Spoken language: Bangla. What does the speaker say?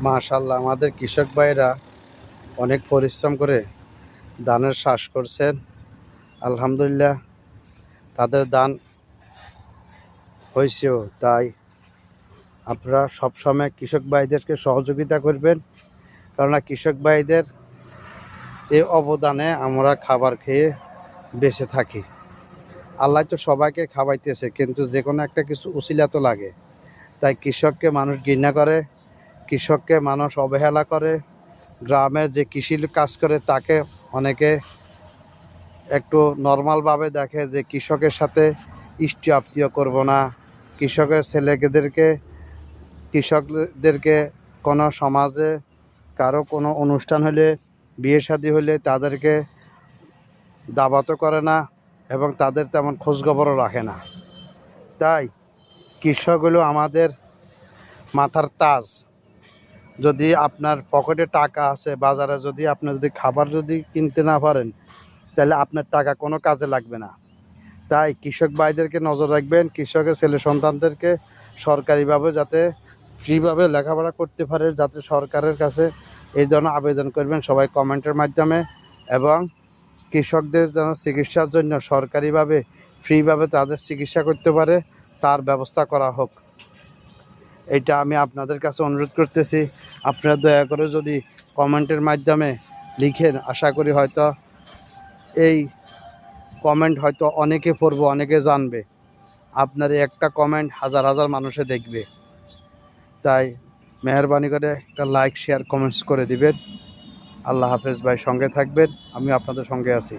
মাশাআল্লাহ, আমাদের কৃষক ভাইরা অনেক পরিশ্রম করে ধানের চাষ করছেন। আলহামদুলিল্লাহ, তাদের ধান হয়েছেও। তাই আপনারা সবসময় কৃষক ভাইদেরকে সহযোগিতা করবেন, কেননা কৃষক ভাইদের এই অবদানে আমরা খাবার খেয়ে বেঁচে থাকি। আল্লাহ তো সবাইকে খাওয়াইতেছে, কিন্তু যে কোনো একটা কিছু উছিলা তো লাগে। তাই কৃষককে মানুষ ঘৃণা করে, কৃষককে মানুষ অবহেলা করে। গ্রামের যে কৃষি কাজ করে তাকে অনেকে একটু নর্মালভাবে দেখে, যে কৃষকের সাথে ইষ্টি আত্মীয় করবো না। কৃষকের কৃষকদেরকে কোনো সমাজে কারো কোনো অনুষ্ঠান হলে, বিয়ে শাদী হলে তাদেরকে দাওয়াতও করে না এবং তাদের তেমন খোঁজখবরও রাখে না। তাই কৃষক হলো আমাদের মাথার তাজ। যদি আপনার পকেটে টাকা আছে, বাজারে যদি আপনি খাবার কিনতে না পারেন, তাহলে আপনার টাকা কোনো কাজে লাগবে না। তাই কৃষক ভাইদেরকে নজর রাখবেন, কৃষকের ছেলে সন্তানদেরকে সরকারিভাবে যাতে ফ্রিভাবে লেখাপড়া করতে পারে, যাতে সরকারের কাছে এই জন্য আবেদন করবেন সবাই কমেন্টের মাধ্যমে। এবং কৃষকদের যেন চিকিৎসার জন্য সরকারিভাবে ফ্রিভাবে তাদের চিকিৎসা করতে পারে, তার ব্যবস্থা করা হোক। এটা আমি আপনাদের কাছে অনুরোধ করতেছি। আপনারা দয়া করে যদি কমেন্টের মাধ্যমে লিখেন, আশা করি হয়তো এই কমেন্ট হয়তো অনেকে পড়বে, অনেকে জানবে। আপনার একটা কমেন্ট হাজার হাজার মানুষে দেখবে। তাই মেহরবানি করে একটা লাইক, শেয়ার, কমেন্টস করে দিবেন। আল্লাহ হাফেজ ভাই, সঙ্গে থাকবেন, আমি আপনাদের সঙ্গে আছি।